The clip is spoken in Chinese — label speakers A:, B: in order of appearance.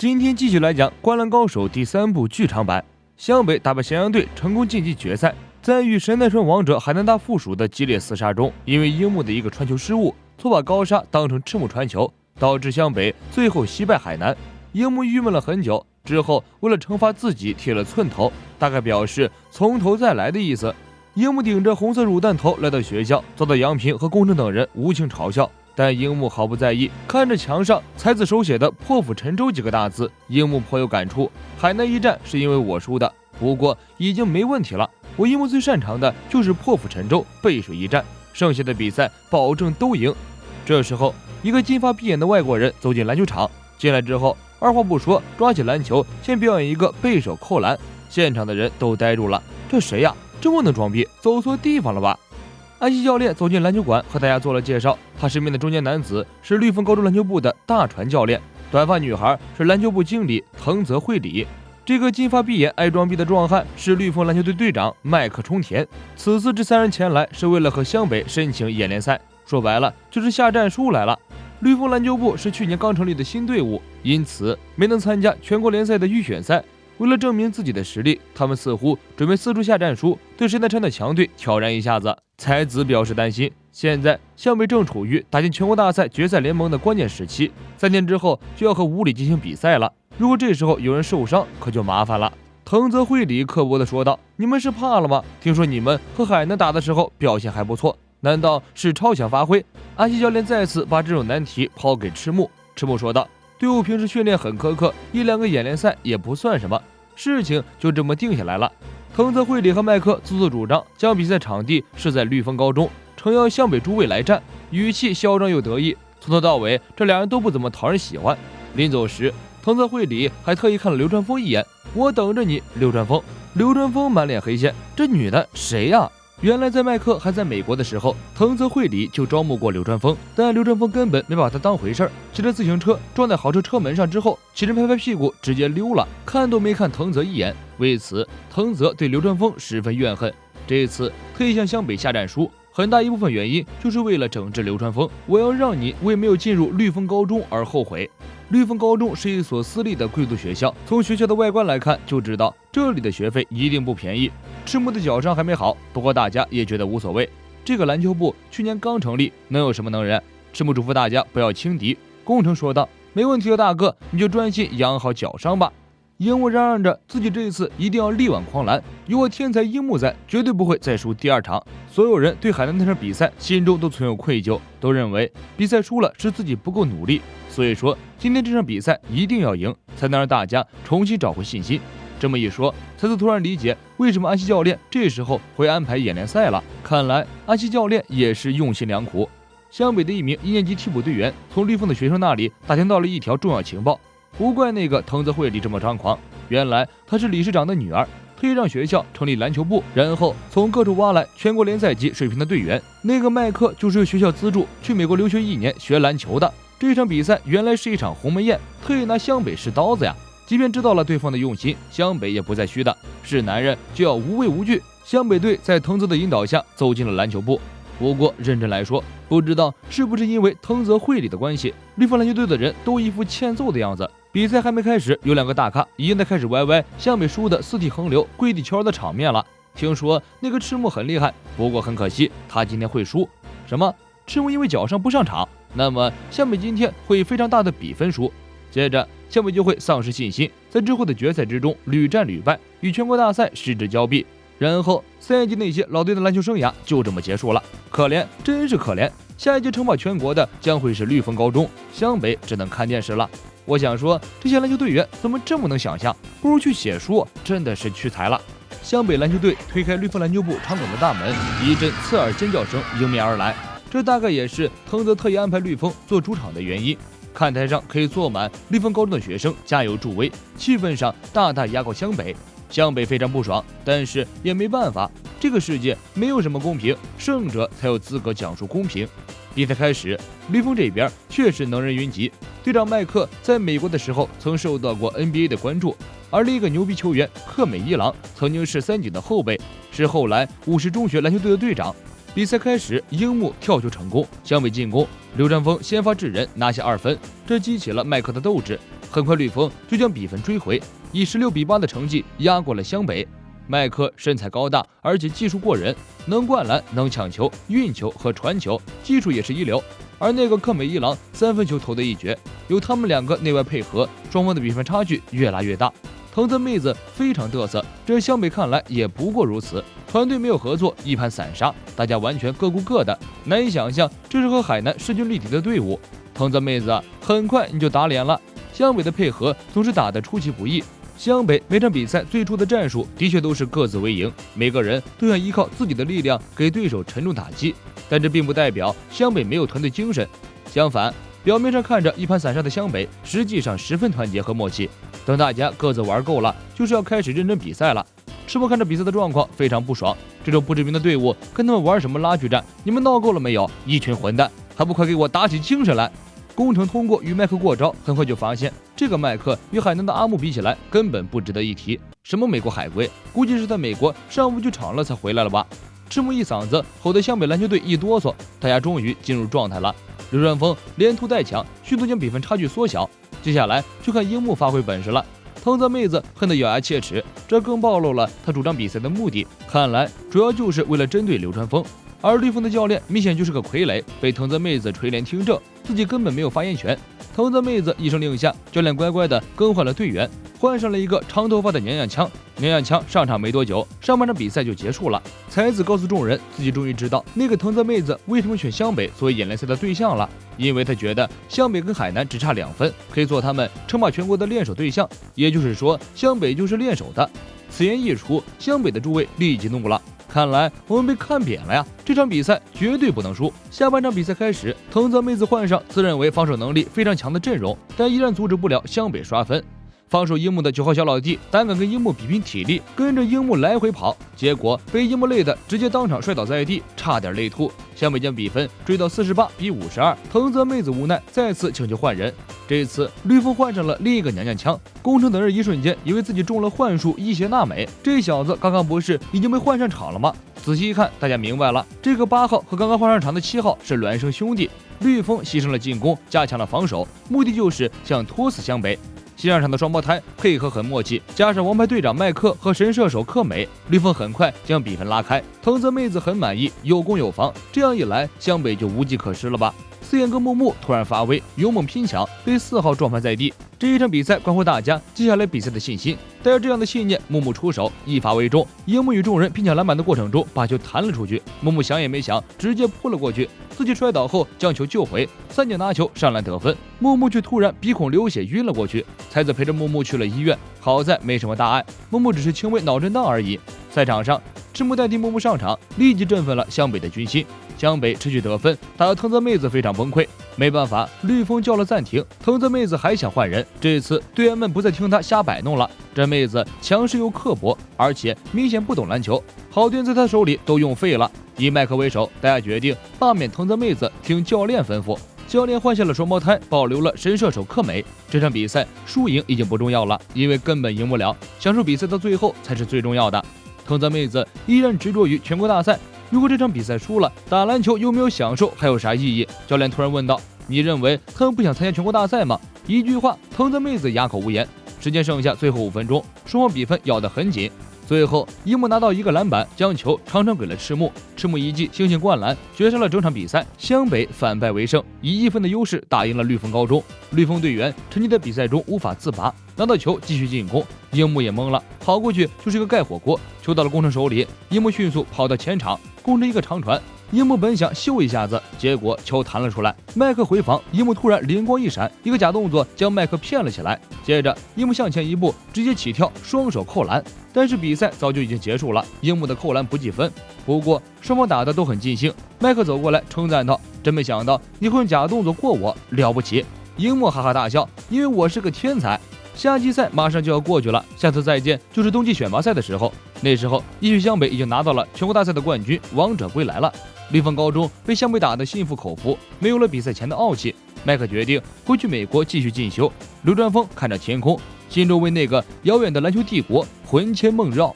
A: 今天继续来讲《灌篮高手》第3部剧场版。湘北打败咸阳队，成功晋级决赛。在与神奈川王者海南大附属的激烈厮杀中，因为樱木的一个传球失误，错把高沙当成赤木传球，导致湘北最后惜败海南。樱木郁闷了很久，之后为了惩罚自己剃了寸头，大概表示从头再来的意思。樱木顶着红色乳弹头来到学校，遭到杨平和宫城等人无情嘲笑。但樱木毫不在意，看着墙上才子手写的破釜沉舟几个大字，樱木颇有感触。海南一战是因为我输的，不过已经没问题了。我樱木最擅长的就是破釜沉舟、背水一战，剩下的比赛保证都赢。这时候，一个金发碧眼的外国人走进篮球场，进来之后二话不说，抓起篮球先表演一个背手扣篮，现场的人都呆住了。这谁呀？这么能装逼？走错地方了吧？安西教练走进篮球馆，和大家做了介绍。他身边的中年男子是绿丰高中篮球部的大传教练，短发女孩是篮球部经理藤泽惠里。这个金发碧眼爱装逼的壮汉是绿丰篮球队队长麦克冲田。此次这3人前来是为了和湘北申请演联赛，说白了就是下战书来了。绿丰篮球部是去年刚成立的新队伍，因此没能参加全国联赛的预选赛。为了证明自己的实力，他们似乎准备四处下战书，对神奈川的强队挑战一下子。才子表示担心，现在湘北正处于打进全国大赛决赛联盟的关键时期，3天之后就要和五里进行比赛了。如果这时候有人受伤，可就麻烦了。藤泽惠里刻薄地说道：“你们是怕了吗？听说你们和海南打的时候表现还不错，难道是超强发挥？”安西教练再次把这种难题抛给赤木。赤木说道：“队伍平时训练很苛刻，1-2个演联赛也不算什么。”事情就这么定下来了。藤泽惠里和麦克自作主张将比赛场地设在绿丰高中，诚邀湘北诸位来战，语气嚣张又得意。从头到尾，这2人都不怎么讨人喜欢。临走时，藤泽惠里还特意看了流川枫一眼：“我等着你，流川枫。”流川枫满脸黑线，这女的谁呀？原来在麦克还在美国的时候，藤泽惠里就招募过流川枫，但流川枫根本没把他当回事儿，骑着自行车撞在豪车车门上之后，起身拍拍屁股直接溜了，看都没看藤泽一眼。为此，藤泽对流川枫十分怨恨，这次特意向湘北下战书，很大一部分原因就是为了整治流川枫。我要让你为没有进入绿丰高中而后悔。绿丰高中是一所私立的贵族学校，从学校的外观来看就知道这里的学费一定不便宜。赤木的脚伤还没好，不过大家也觉得无所谓。这个篮球部去年刚成立，能有什么能人？赤木嘱咐大家不要轻敌。宫城说道：“没问题的，大哥，你就专心养好脚伤吧。”樱木嚷嚷着自己这一次一定要力挽狂澜，有我天才樱木在，绝对不会再输第2场。所有人对海南那场比赛心中都存有愧疚，都认为比赛输了是自己不够努力，所以说今天这场比赛一定要赢，才能让大家重新找回信心。这么一说，才子突然理解为什么安西教练这时候会安排演联赛了。看来安西教练也是用心良苦。湘北的一名1年级替补队员从绿丰的学生那里打听到了一条重要情报，不怪那个藤泽惠里这么张狂，原来她是理事长的女儿，特意让学校成立篮球部，然后从各处挖来全国联赛级水平的队员。那个麦克就是由学校资助去美国留学1年学篮球的。这场比赛原来是一场鸿门宴，特意拿湘北试刀子呀。即便知道了对方的用心，湘北也不再虚的，是男人就要无畏无惧。湘北队在藤泽的引导下走进了篮球部。不过认真来说，不知道是不是因为藤泽惠里的关系，绿丰篮球队的人都一副欠揍的样子。比赛还没开始，有2个大咖已经在开始歪歪湘北输的四体横流、跪地求饶的场面了。听说那个赤木很厉害，不过很可惜，他今天会输。什么？赤木因为脚伤不上场？那么湘北今天会以非常大的比分输。接着湘北就会丧失信心，在之后的决赛之中屡战屡败，与全国大赛失之交臂，然后3年级那些老队的篮球生涯就这么结束了。可怜，真是可怜。下一届称霸全国的将会是绿丰高中，湘北只能看电视了。我想说，这些篮球队员怎么这么能想象？不如去写书，真的是屈才了。湘北篮球队推开绿丰篮球部场馆的大门，一阵刺耳尖叫声迎面而来。这大概也是藤泽特意安排绿丰做主场的原因。看台上可以坐满绿丰高中的学生加油助威，气氛上大大压过湘北。湘北非常不爽，但是也没办法，这个世界没有什么公平，胜者才有资格讲述公平。比赛开始，绿丰这边确实能人云集，队长麦克在美国的时候曾受到过 NBA 的关注，而另一个牛逼球员克美一郎曾经是3井的后辈，是后来50中学篮球队的队长。比赛开始，樱木跳球成功，湘北进攻，流川枫先发制人拿下2分，这激起了麦克的斗志。很快绿风就将比分追回，以16-8的成绩压过了湘北。麦克身材高大，而且技术过人，能灌篮、能抢球、运球和传球，技术也是一流。而那个克美一郎3分球投得一绝，有他们2个内外配合，双方的比分差距越拉越大。藤泽妹子非常嘚瑟，这湘北看来也不过如此，团队没有合作，一盘散沙，大家完全各顾各的，难以想象这是和海南势均力敌的队伍。藤泽妹子很快你就打脸了，湘北的配合总是打得出其不意。湘北每场比赛最初的战术的确都是各自为营，每个人都想依靠自己的力量给对手沉重打击，但这并不代表湘北没有团队精神。相反，表面上看着一盘散沙的湘北，实际上十分团结和默契。等大家各自玩够了，就是要开始认真比赛了。赤木看着比赛的状况非常不爽，这种不知名的队伍跟他们玩什么拉锯战？你们闹够了没有？一群混蛋，还不快给我打起精神来！工程通过与麦克过招，很快就发现这个麦克与海南的阿木比起来根本不值得一提。什么美国海归，估计是在美国上不去场了才回来了吧。赤木一嗓子吼得湘北篮球队一哆嗦，大家终于进入状态了。流川枫连突带抢，迅速将比分差距缩小。接下来就看樱木发挥本事了。藤泽妹子恨得咬牙切齿，这更暴露了他主张比赛的目的，看来主要就是为了针对流川枫。而绿风的教练明显就是个傀儡，被藤泽妹子垂帘听政，自己根本没有发言权。藤泽妹子一声令下，教练乖乖的更换了队员，换上了一个长头发的娘娘腔。娘娘腔上场没多久，上半场比赛就结束了。才子告诉众人，自己终于知道那个藤泽妹子为什么选湘北作为演练赛的对象了，因为他觉得湘北跟海南只差2分，可以做他们称霸全国的练手对象，也就是说湘北就是练手的。此言一出，湘北的诸位立即怒了。看来我们被看扁了呀！这场比赛绝对不能输。下半场比赛开始，藤泽妹子换上自认为防守能力非常强的阵容，但依然阻止不了湘北刷分。防守樱木的9号小老弟胆敢跟樱木比拼体力，跟着樱木来回跑，结果被樱木累得直接当场摔倒在地，差点累吐。湘北将比分追到48-52，藤泽妹子无奈再次请求换人。这次绿风换上了另一个娘娘腔，工程等人一瞬间以为自己中了幻术伊邪那美，这小子刚刚不是已经被换上场了吗？仔细一看，大家明白了，这个8号和刚刚换上场的7号是孪生兄弟。绿风牺牲了进攻，加强了防守，目的就是想拖死湘北。新上场的双胞胎配合很默契，加上王牌队长麦克和神射手克美，绿风很快将比分拉开。藤泽妹子很满意，有攻有防，这样一来湘北就无计可施了吧。四眼哥木木突然发威，勇猛拼抢，被4号撞翻在地。这一场比赛关乎大家接下来比赛的信心。带着这样的信念，木木出手，一发为中。樱木与众人拼抢篮板的过程中，把球弹了出去。木木想也没想，直接扑了过去，自己摔倒后将球救回，3脚拿球上篮得分。木木却突然鼻孔流血晕了过去，才子陪着木木去了医院，好在没什么大碍，木木只是轻微脑震荡而已。赛场上，赤木代替木木上场，立即振奋了湘北的军心。湘北持续得分，打得藤泽妹子非常崩溃。没办法，绿风叫了暂停，藤泽妹子还想换人。这次队员们不再听他瞎摆弄了，这妹子强势又刻薄，而且明显不懂篮球，好队员在她手里都用废了。以麦克为首，大家决定罢免藤泽妹子，听教练吩咐。教练换下了双胞胎，保留了神射手克美。这场比赛输赢已经不重要了，因为根本赢不了，享受比赛到最后才是最重要的。藤泽妹子依然执着于全国大赛，如果这场比赛输了，打篮球又没有享受，还有啥意义？教练突然问道：“你认为他们不想参加全国大赛吗？”一句话，藤泽妹子哑口无言。时间剩下最后5分钟，双方比分咬得很紧。最后，樱木拿到1个篮板，将球长传给了赤木。赤木一记星星灌篮，绝杀了整场比赛。湘北反败为胜，以1分的优势打赢了绿风高中。绿风队员沉浸在比赛中无法自拔，拿到球继续进攻。樱木也懵了，跑过去就是一个盖火锅，球到了工程手里，樱木迅速跑到前场，工程一个长传。樱木本想秀一下子，结果球弹了出来。麦克回防，樱木突然灵光一闪，一个假动作将麦克骗了起来。接着，樱木向前一步，直接起跳，双手扣篮。但是比赛早就已经结束了，樱木的扣篮不计分。不过双方打得都很尽兴。麦克走过来称赞道：“真没想到你会用假动作过我，了不起！”樱木哈哈大笑，因为我是个天才。夏季赛马上就要过去了，下次再见就是冬季选拔赛的时候。那时候，也许湘北已经拿到了全国大赛的冠军，王者归来了。绿风高中被湘北打得心服口服，没有了比赛前的傲气。麦克决定回去美国继续进修。流川枫看着天空，心中为那个遥远的篮球帝国魂牵梦绕。